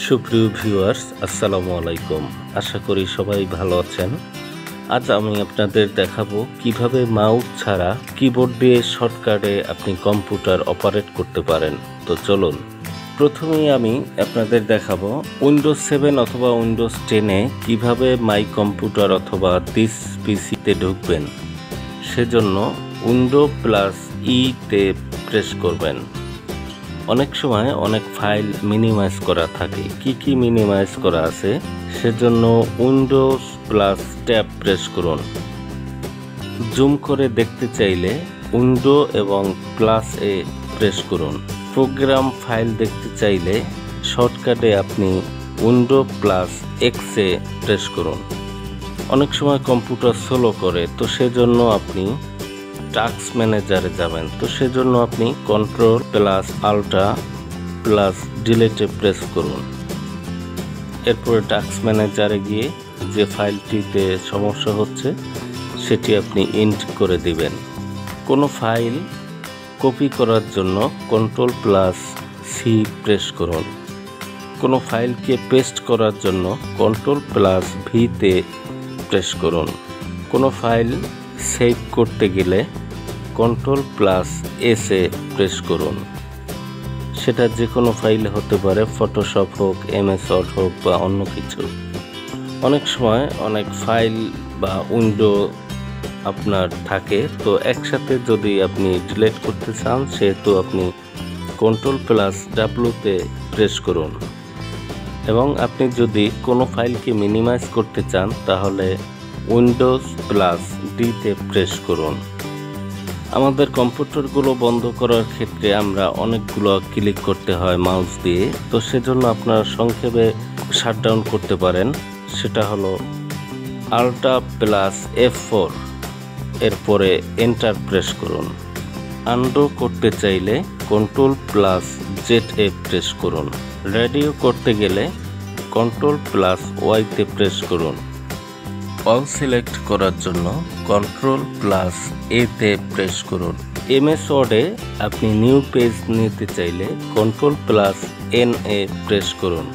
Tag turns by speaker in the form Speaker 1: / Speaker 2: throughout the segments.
Speaker 1: সুপ্রিয় ভিউয়ার্স, আসসালামু আলাইকুম। আশা করি সবাই ভালো আছেন। আজ আমি আপনাদের দেখাবো কিভাবে মাউস ছাড়া কিবোর্ড দিয়ে শর্টকাটে আপনি কম্পিউটার অপারেট করতে পারেন। তো চলুন, প্রথমেই আমি আপনাদের দেখাবো উইন্ডোজ 7 অথবা উইন্ডোজ 10-এ কিভাবে মাই কম্পিউটার অথবা দিস পিসিতে ঢুকবেন। সেজন্য উইন্ডো প্লাস তে প্রেস করবেন। অনেক সময় অনেক ফাইল মিনিমাইজ করা থাকে। কি মিনিমাইজ করা আছে সেজন্য উইন্ডোজ প্লাস ট্যাব প্রেস করুন। জুম করে দেখতে চাইলে উইন্ডো এবং প্লাস এ প্রেস করুন। প্রোগ্রাম ফাইল দেখতে চাইলে শর্টকাটে আপনি উইন্ডো প্লাস এক্সে প্রেস করুন। অনেক সময় কম্পিউটার স্লো করে, তো সেজন্য আপনি টাস্ক ম্যানেজারে যাবেন। তো সেজন্য আপনি কন্ট্রোল প্লাস আল্টা প্লাস ডিলিটে প্রেস করুন। এরপরে টাস্ক ম্যানেজারে গিয়ে যে ফাইলটিতে সমস্যা হচ্ছে সেটি আপনি ইন্ট করে দিবেন। কোনো ফাইল কপি করার জন্য কন্ট্রোল প্লাস সি প্রেস করুন। কোনো ফাইলকে পেস্ট করার জন্য কন্ট্রোল প্লাস ভিতে প্রেস করুন। কোনো ফাইল সেভ করতে গেলে কন্ট্রোল প্লাস এসে প্রেস করুন। সেটা যে কোনো ফাইল হতে পারে, ফটোশপ হোক, এমএস ওয়ার্ড হোক বা অন্য কিছু। অনেক সময় অনেক ফাইল বা উইন্ডো আপনার থাকে, তো একসাথে যদি আপনি ডিলিট করতে চান সেহেতু আপনি কন্ট্রোল প্লাস ডাব্লুতে প্রেস করুন। এবং আপনি যদি কোনো ফাইলকে মিনিমাইজ করতে চান তাহলে উইন্ডোজ প্লাস ডিতে প্রেস করুন। আমাদের কম্পিউটারগুলো বন্ধ করার ক্ষেত্রে আমরা অনেকগুলো ক্লিক করতে হয় মাউস দিয়ে। তো সেজন্য আপনারা সংক্ষেপে শাটডাউন করতে পারেন। সেটা হলো আল্টা প্লাস F4, এরপরে এন্টার প্রেস করুন। আনডু করতে চাইলে কন্ট্রোল প্লাস ZA প্রেস করুন। রেডিও করতে গেলে কন্ট্রোল প্লাস ওয়াইতে প্রেস করুন। অল সিলেক্ট করার জন্য কন্ট্রোল প্লাস এতে প্রেস করুন। এমএস ওয়ার্ডে আপনি নিউ পেজ নিতে চাইলে কন্ট্রোল প্লাস NA প্রেস করুন।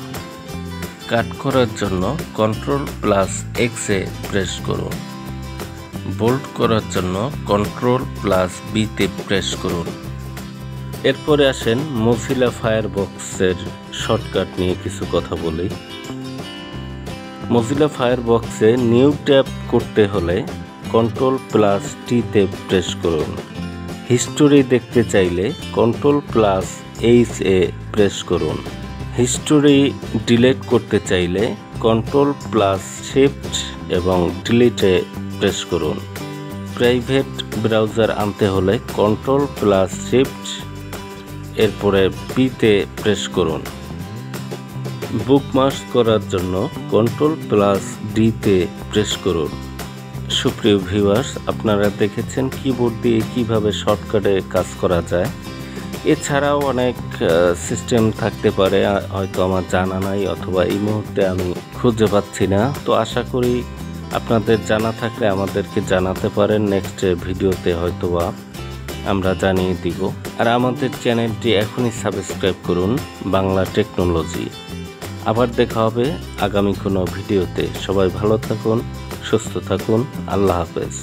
Speaker 1: কাট করার জন্য কন্ট্রোল প্লাস এক্সে প্রেস করুন। বোল্ড করার জন্য কন্ট্রোল প্লাস বিতে প্রেস করুন। এরপরে আসেন মোজিলা ফায়ারবক্সের শর্টকাট নিয়ে কিছু কথা বলি। মোজিলা ফায়ারবক্সে নিউ ট্যাব করতে হলে কন্ট্রোল প্লাস টিতে প্রেস করুন। হিস্টোরি দেখতে চাইলে কন্ট্রোল প্লাস HA প্রেস করুন। হিস্টোরি ডিলিট করতে চাইলে কন্ট্রোল প্লাস শিফট এবং ডিলিটে প্রেস করুন। প্রাইভেট ব্রাউজার আনতে হলে কন্ট্রোল প্লাস শিফট এরপরে বিতে প্রেস করুন। বুকমার্ক করার জন্য কন্ট্রোল প্লাস ডিতে প্রেস করুন। সুপ্রিয় ভিউয়ার্স, আপনারা দেখেছেন কিবোর্ড দিয়ে কিভাবে শর্টকাটে কাজ করা যায়। এছাড়াও অনেক সিস্টেম থাকতে পারে, হয়তো আমার জানা নাই অথবা এই মুহূর্তে আমি খুঁজে পাচ্ছি না। তো আশা করি আপনাদের জানা থাকলে আমাদেরকে জানাতে পারেন। নেক্সট ভিডিওতে হয়তোবা আমরা জানিয়ে দিব। আর আমাদের চ্যানেলটি এখনই সাবস্ক্রাইব করুন, বাংলা টেকনোলজি। আবার দেখা হবে আগামী কোনো ভিডিওতে। সবাই ভালো থাকুন, সুস্থ থাকুন। আল্লাহ হাফেজ।